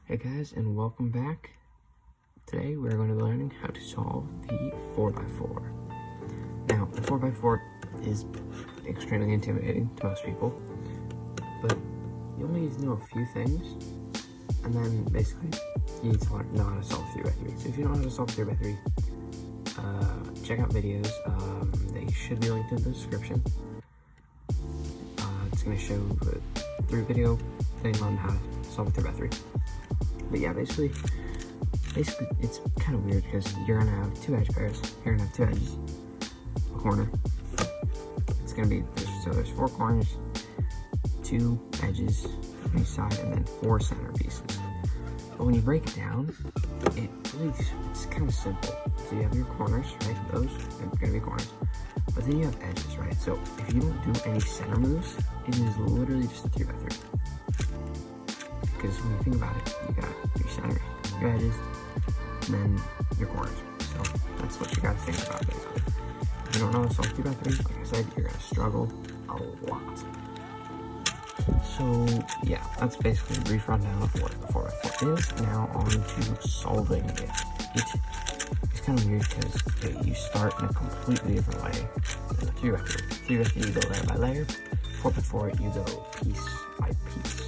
Hey guys, and welcome back. Today we're going to be learning how to solve the 4x4. Now, the 4x4 is extremely intimidating to most people, but you only need to know a few things, and then basically you need to know how to solve 3x3. So if you don't know how to solve 3x3, check out videos. They should be linked in the description. It's going to show a 3-video thing on how to solve a 3x3. But yeah, basically it's kind of weird because you're gonna have 2 edge pairs. You're gonna have 2 edges, a corner. It's gonna be there's 4 corners, 2 edges on each side, and then 4 center pieces. But when you break it down, it's kind of simple. So you have your corners, right? Those are gonna be corners. But then you have edges, right? So if you don't do any center moves, it is literally just a 3x3. Because when you think about it, you got your center, your edges, and then your corners. So that's what you gotta think about basically. If you don't know how to solve 3x3, like I said, you're gonna struggle a lot. So yeah, that's basically a brief rundown of what the 4x4 is. Now on to solving it. It's kind of weird because you start in a completely different way than the 3x3. 3x3 you go layer by layer. 4x4 you go piece by piece.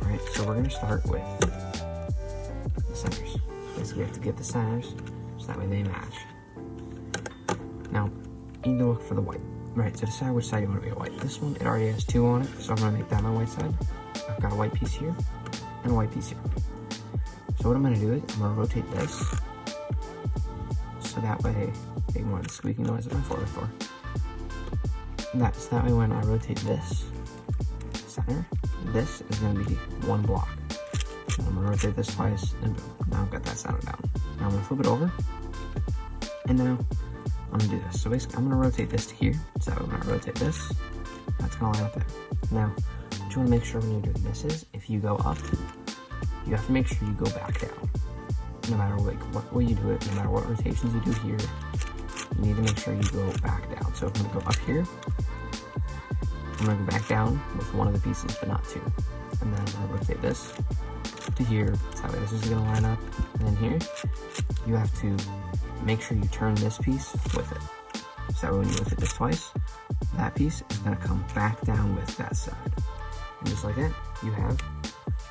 Alright, so we're going to start with the centers. Basically, we have to get the centers so that way they match. Now, you need to look for the white. Right, so decide which side you want to be a white. This one, it already has 2 on it, so I'm going to make that my white side. I've got a white piece here and a white piece here. So what I'm going to do is I'm going to rotate this so that way, big one squeaking noise at my 4x4. So that way when I rotate this center, this is going to be 1 block. So I'm going to rotate this twice, and boom, now I've got that center down. Now I'm going to flip it over, and now I'm going to do this. So basically, I'm going to rotate this to here, so when I rotate this, that's going to line up there. Now, what you want to make sure when you're doing this is, if you go up, you have to make sure you go back down. No matter what way you do it, no matter what rotations you do here, you need to make sure you go back down. So if I'm going to go up here, I'm going to go back down with 1 of the pieces, but not 2. And then I'm going to rotate this to here, so that way this is going to line up. And then here, you have to make sure you turn this piece with it. So that way when you rotate this twice, that piece is going to come back down with that side. And just like that, you have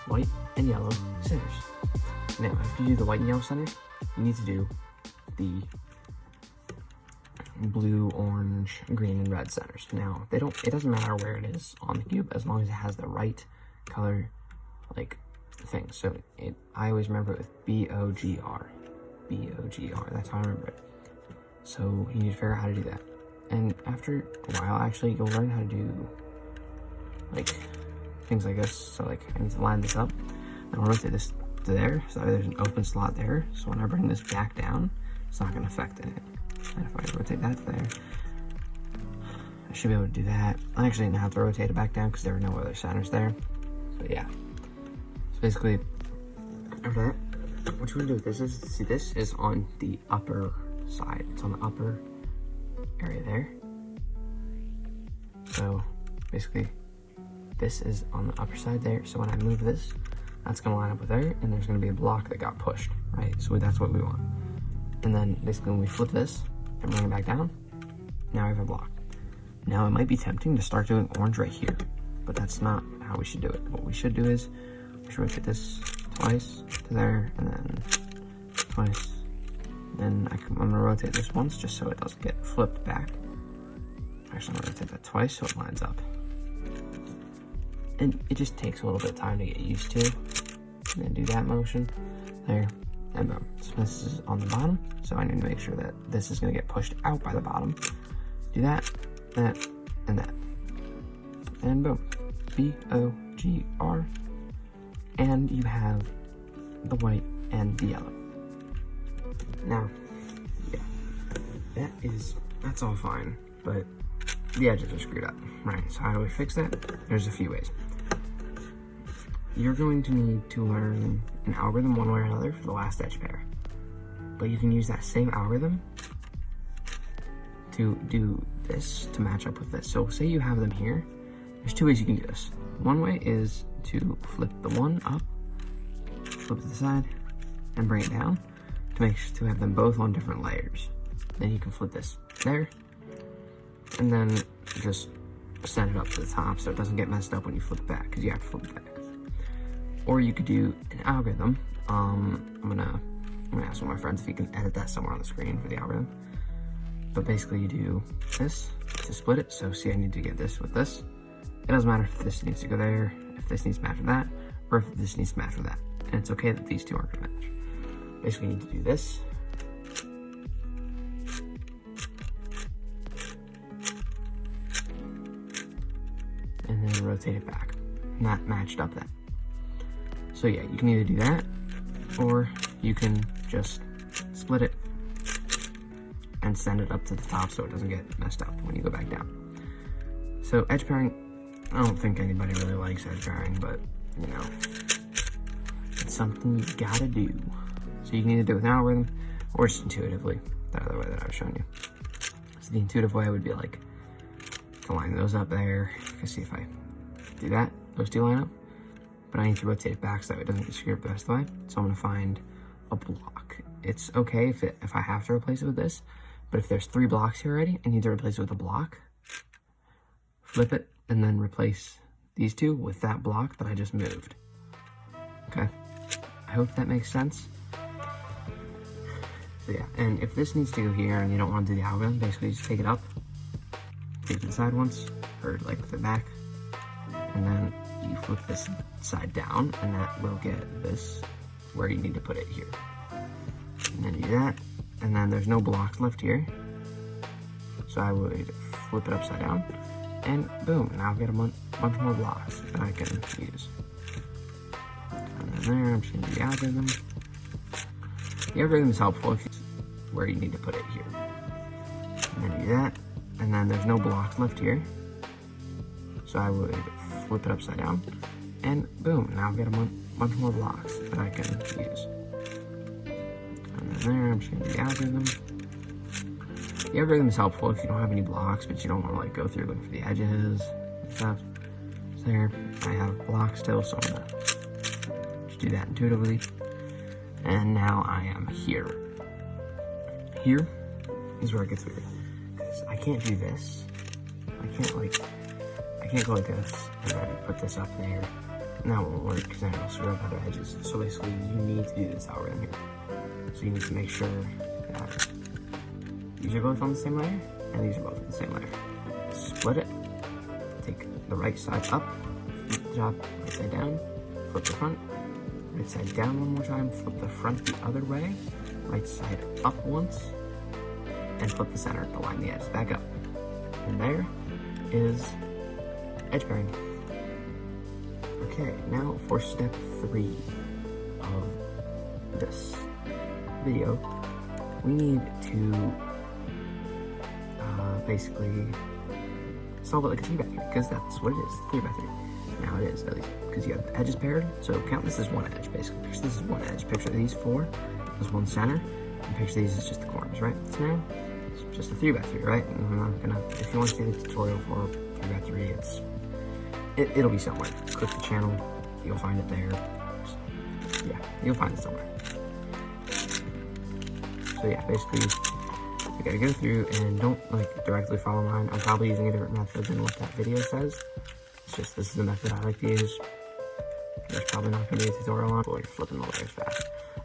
white and yellow centers. Now, after you do the white and yellow centers, you need to do the blue, orange, green, and red centers. Now, it doesn't matter where it is on the cube as long as it has the right color, thing. So I always remember it with B-O-G-R. B-O-G-R, that's how I remember it. So you need to figure out how to do that. And after a while, actually, you'll learn how to do, things like this. So, I need to line this up. I want to rotate this to there, so there's an open slot there. So when I bring this back down, it's not going to affect it. And if I rotate that there, I should be able to do that. I actually didn't have to rotate it back down because there were no other centers there. But yeah. So basically, after that, what you want to do with this is, see, this is on the upper side. It's on the upper area there. So basically, this is on the upper side there. So when I move this, that's going to line up with there, and there's going to be a block that got pushed, right? So that's what we want. And then basically when we flip this and bring it back down, now we have a block. Now it might be tempting to start doing orange right here, but that's not how we should do it. What we should do is, we should rotate this twice to there, and then twice. Then I'm going to rotate this once just so it doesn't get flipped back. Actually, I'm going to rotate that twice so it lines up. And it just takes a little bit of time to get used to. And then do that motion there. And boom. So this is on the bottom, so I need to make sure that this is going to get pushed out by the bottom. Do that, that, and that. And boom. B-O-G-R. And you have the white and the yellow. Now, yeah, that's all fine, but the edges are screwed up. Right, so how do we fix that? There's a few ways. You're going to need to learn an algorithm one way or another for the last edge pair. But you can use that same algorithm to do this to match up with this. So say you have them here, There's two ways you can do this. One way is to flip the one up, flip it to the side, and bring it down to have them both on different layers. Then you can flip this there, and then just send it up to the top so it doesn't get messed up when you flip it back, because you have to flip it back. Or you could do an algorithm. I'm gonna ask one of my friends if he can edit that somewhere on the screen for the algorithm. But basically you do this to split it. So see, I need to get this with this. It doesn't matter if this needs to go there, if this needs to match with that, or if this needs to match with that. And it's okay that these two aren't gonna match. Basically you need to do this. And then rotate it back. And that matched up then. So yeah, you can either do that, or you can just split it and send it up to the top so it doesn't get messed up when you go back down. So edge pairing, I don't think anybody really likes edge pairing, but you know, it's something you gotta do. So you can either do it with an algorithm or just intuitively, that other way that I was showing you. So the intuitive way would be like to line those up there. Let's see if I do that, those two line up. But I need to rotate it back so that it doesn't get screwed up the rest of the way. So I'm gonna find a block. It's okay if I have to replace it with this, but if there's 3 blocks here already, I need to replace it with a block, flip it, and then replace these two with that block that I just moved. Okay, I hope that makes sense. So yeah, and if this needs to go here and you don't want to do the algorithm, basically just take it up, take it to the side once, or like the back, and then you flip this side down, and that will get this where you need to put it here. And then do that, and then there's no blocks left here. So I would flip it upside down, and boom, now I'll get a bunch more blocks that I can use. And then there, I'm just gonna do the algorithm. The algorithm is helpful if where you need to put it here. And then do that, and then there's no blocks left here. So I would flip it upside down, and boom, now I'll get a bunch more blocks that I can use. And then there, I'm just gonna do the algorithm. The algorithm is helpful if you don't have any blocks, but you don't want to like go through looking for the edges and stuff. So there, I have blocks still, so I'm gonna just do that intuitively. And now I am here. Here is where it gets weird, because I can't do this. I can't go like this and then put this up there. And that won't work because then it'll screw up other edges. So basically you need to do this algorithm here. So you need to make sure that these are both on the same layer and these are both on the same layer. Split it, take the right side up, flip the top, right side down, flip the front, right side down one more time, flip the front the other way, right side up once, and flip the center to line the edges back up. And there is edge pairing. Okay, now for step 3 of this video, we need to basically solve it like a 3x3, because that's what it is, 3x3. Now it is, at least, because you have the edges paired. So count this as one edge, basically. Picture this as one edge. Picture these 4 as one center, and picture these as just the corners, right? So now it's just a 3x3, right? And I'm not gonna, if you want to see the tutorial for 3x3, it'll be somewhere. Click the channel, you'll find it there. Yeah, you'll find it somewhere. So yeah, basically, you gotta go through and don't like directly follow mine. I'm probably using a different method than what that video says. It's just, this is the method I like to use. There's probably not gonna be a tutorial on it, but you're flipping the layers fast.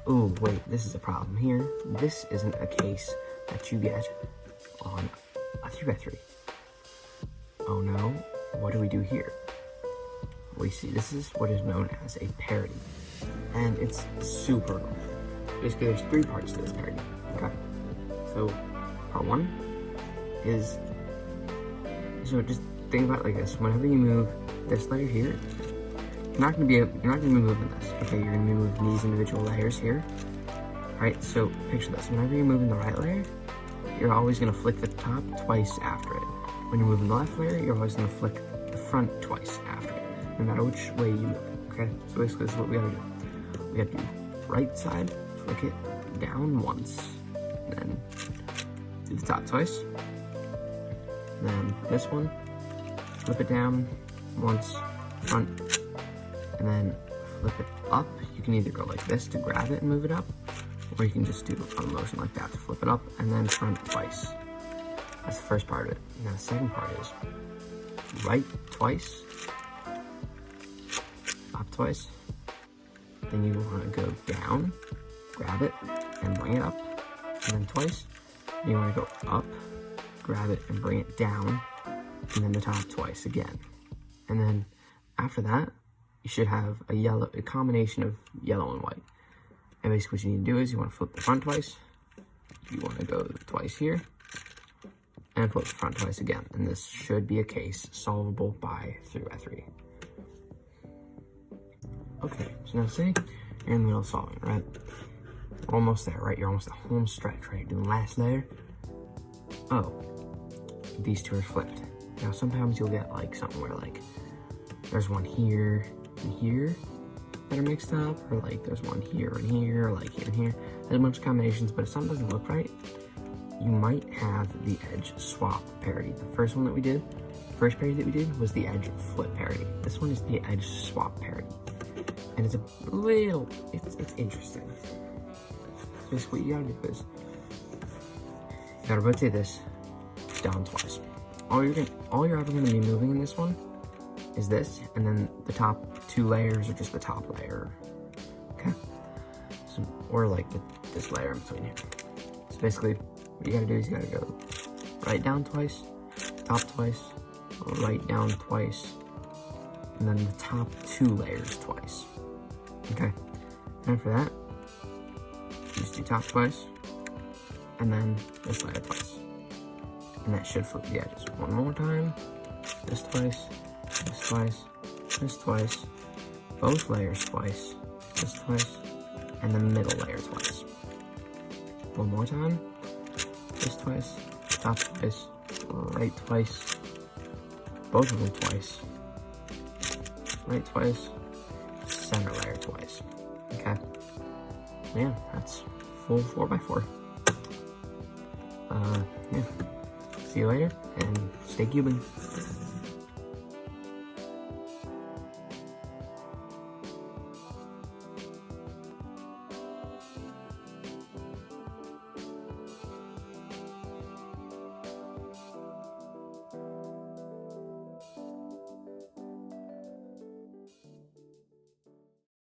Ooh, wait, this is a problem here. This isn't a case that you get on a 3x3. Oh no, what do we do here? We see, this is what is known as a parity. And it's super cool. Basically, there's 3 parts to this parity, okay? So, part 1 is, so just think about it like this. Whenever you move this layer here, you're not gonna be moving this, okay? You're gonna be moving these individual layers here. Alright, so picture this. Whenever you're moving the right layer, you're always gonna flick the top twice after it. When you're moving the left layer, you're always gonna flick the front twice after it, no matter which way you move it, okay? So basically, this is what we gotta do. We have to do right side, flick it down once, then do the top twice. Then this one, flip it down, once, front, and then flip it up. You can either go like this to grab it and move it up, or you can just do a motion like that to flip it up, and then front twice. That's the first part of it. Now the second part is right twice, up twice, then you want to go down, grab it, and bring it up, and then twice. And you want to go up, grab it, and bring it down, and then the top twice again. And then after that, you should have a combination of yellow and white. And basically what you need to do is you want to flip the front twice, you want to go twice here, and flip the front twice again. And this should be a case solvable by 3x3. Okay, so now say you're in the middle of solving, right? We're almost there, right? You're almost at home stretch, right? Doing the last layer. Oh, these two are flipped. Now sometimes you'll get like something where like there's one here and here that are mixed up, or like there's one here and here, or like here and here. There's a bunch of combinations, but if something doesn't look right, you might have the edge swap parity. The first one that we did, first parity that we did was the edge flip parity. This one is the edge swap parity. And it's a little, it's interesting. So basically what you gotta do is, you gotta rotate this down twice. All you're ever gonna be moving in this one is this, and then the top two layers are just the top layer. Okay? So, or like this layer in between here. So basically, what you gotta do is you gotta go right down twice, top twice, right down twice, and then the top two layers twice. Okay? And after that, you just do top twice, and then this layer twice. And that should flip the edges. One more time, this twice, this twice, this twice, both layers twice, this twice, and the middle layer twice. One more time, this twice, top twice, right twice, both of them twice, right twice, center layer twice. Okay? Yeah, that's full 4x4. Yeah. See you later, and stay cubing.